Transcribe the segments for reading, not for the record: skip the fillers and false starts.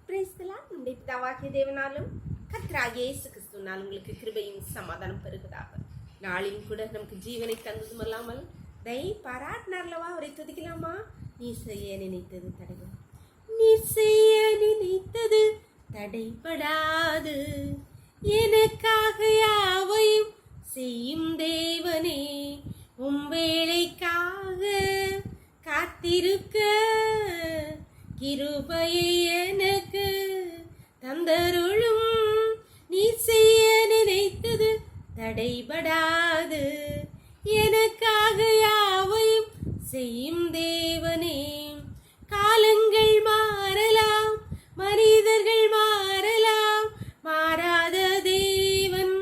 நம்முடைய பிதாவாகிய தேவனாலும் கர்த்தராகிய இயேசு கிறிஸ்துவினால் உங்களுக்கு கிருபையும் சமாதானம் பெறுவதாக. நாளிலும் கூட நமக்கு ஜீவனை தந்ததும் அல்லாமல் தயை பாராட்டினார்லவா அவரை துதிக்கலாமா? நீ செய்ய நினைத்தது தடைபடும், நீ செய்ய நினைத்தது தடைபடாது, எனக்காக யாவையும் செய்யும் தேவனே, வேளைக்காக காத்திருக்க கிருபையை எனக்கு தந்தருளும். நீ செய்ய நினைத்தது தடைபடாது, எனக்காக யாவையும் செய்யும் தேவனே. காலங்கள் மாறலாம், மனிதர்கள் மாறலாம், மாறாத தேவன்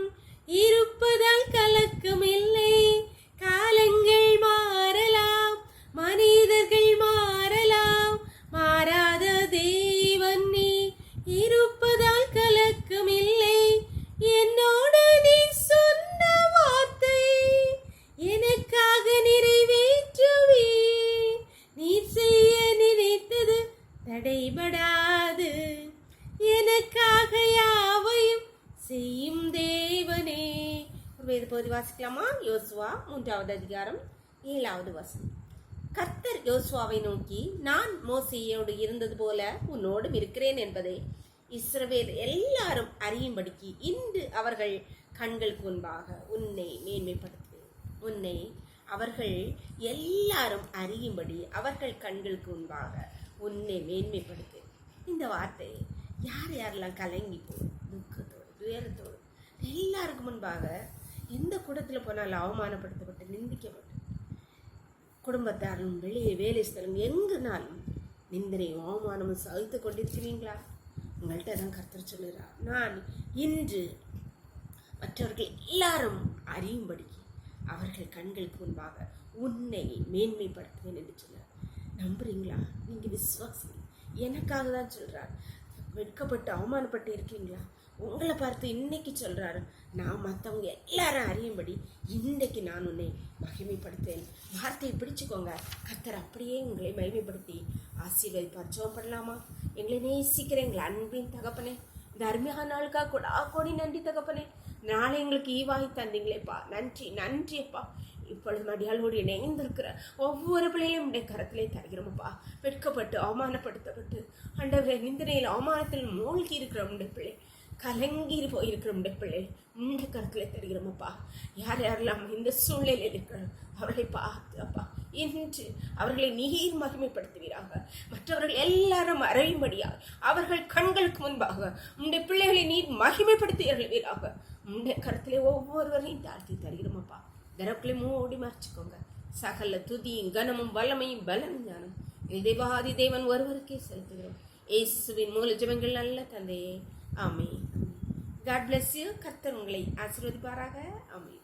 இருப்பதால் கலக்கம் இல்லை. காலங்கள் மாறலாம், மனிதர்கள் மாறலாம், மாறாத தேவன் நீ இருப்பதால் கலக்கம் இல்லை. என்னோடு நீ சொன்ன வார்த்தை எனக்காக நிறைவேற்றுவே. நீ செய்ய நினைத்தது தடைபடாது, எனக்காக யாவையும் செய்யும் தேவனே. வேத பகுதி வாசிக்கலாமா? யோசுவா 3வது அதிகாரம் 7வது வசனம். கர்த்தர் யோசுவாவை நோக்கி, நான் மோசேயோடு இருந்தது போல உன்னோடும் இருக்கிறேன் என்பதை இஸ்ரவேல் எல்லாரும் அறியும்படிக்கு இன்று அவர்கள் கண்களுக்கு முன்பாக உன்னை மேன்மைப்படுத்துவேன். உன்னை அவர்கள் எல்லாரும் அறியும்படி அவர்கள் கண்களுக்கு முன்பாக உன்னை மேன்மைப்படுத்துவேன். இந்த வார்த்தை யாரெல்லாம் கலங்கி போகும், துக்கத்தோடு துயரத்தோடு எல்லாருக்கும் முன்பாக எந்த கூடத்தில் போனாலும் அவமானப்படுத்தப்பட்டு நிந்திக்கப்பட்டு, குடும்பத்தாரும் வெளியே வேலை ஸ்தலம் எங்குனாலும் நிந்தனையும் அவமானமும் சகித்து கொண்டிருக்கிறீங்களா? உங்கள்கிட்ட தான் கர்த்தர் சொல்லுறார், நான் இன்று மற்றவர்கள் எல்லாரும் அறியும்படிக்கு அவர்கள் கண்களுக்கு முன்பாக உன்னை மேன்மைப்படுத்துவேன் என்று சொல்றார். நம்புறீங்களா? நீங்க விசுவாசி. எனக்காக தான் சொல்றார். வெட்கப்பட்டு அவமானப்பட்டு இருக்கீங்களா? உங்களை பார்த்து இன்னைக்கு சொல்றாரு, நான் மற்றவங்க எல்லாரும் அறியும்படி இன்றைக்கு நான் உன்னை மகிமைப்படுத்தேன். வார்த்தையை பிடிச்சுக்கோங்க. கர்த்தர் அப்படியே உங்களை மகிமைப்படுத்தி ஆசீர்வதிப்பார். ஜெபம் பண்ணலாமா? எங்களை நேசிக்கிற எங்கள் அன்பின் தகப்பனே, இந்த அருமையான நாளுக்காக கூட கோடி நன்றி தகப்பனே. நாளை எங்களுக்கு ஈவாகி தந்தீங்களேப்பா, நன்றி நன்றி அப்பா. இப்பொழுது மடியாளோடு இணைந்திருக்கிற ஒவ்வொரு பிள்ளையும் உடைய கரத்திலே தருகிறோமப்பா. வெட்கப்பட்டு அவமானப்படுத்தப்பட்டு ஆண்டவரே நிந்தனையில் அவமானத்தில் மூழ்கி இருக்கிற உடைய பிள்ளை, கலங்கி போயிருக்கிற உடைய பிள்ளை உடைய கருத்தில் தருகிறோமப்பா. யார் யாரெல்லாம் இந்த சூழ்நிலையில் இருக்கிறோம் அவர்களை பார்த்து அப்பா இன்று அவர்களை நீர் மகிமைப்படுத்துவீராக. மற்றவர்கள் எல்லாரும் அறியும்படியாக அவர்கள் கண்களுக்கு முன்பாக உடைய பிள்ளைகளை நீர் மகிமைப்படுத்துவீராக. உடைய கருத்திலே ஒவ்வொருவரையும் தாழ்த்தி தருகிறோமப்பா. கரப்புகளை மூடி மறைச்சிக்கோங்க. சகல துதியும் கனமும் வல்லமையும் பலம் ஞானம் தேவாதி தேவன் ஒருவருக்கே செலுத்துகிறோம். இயேசுவின் மூல ஜெபங்கள் நல்ல தந்தையே, ஆமென். God bless you. கர்த்தர் உங்களை ஆசீர்வதிப்பாராக. ஆமென்.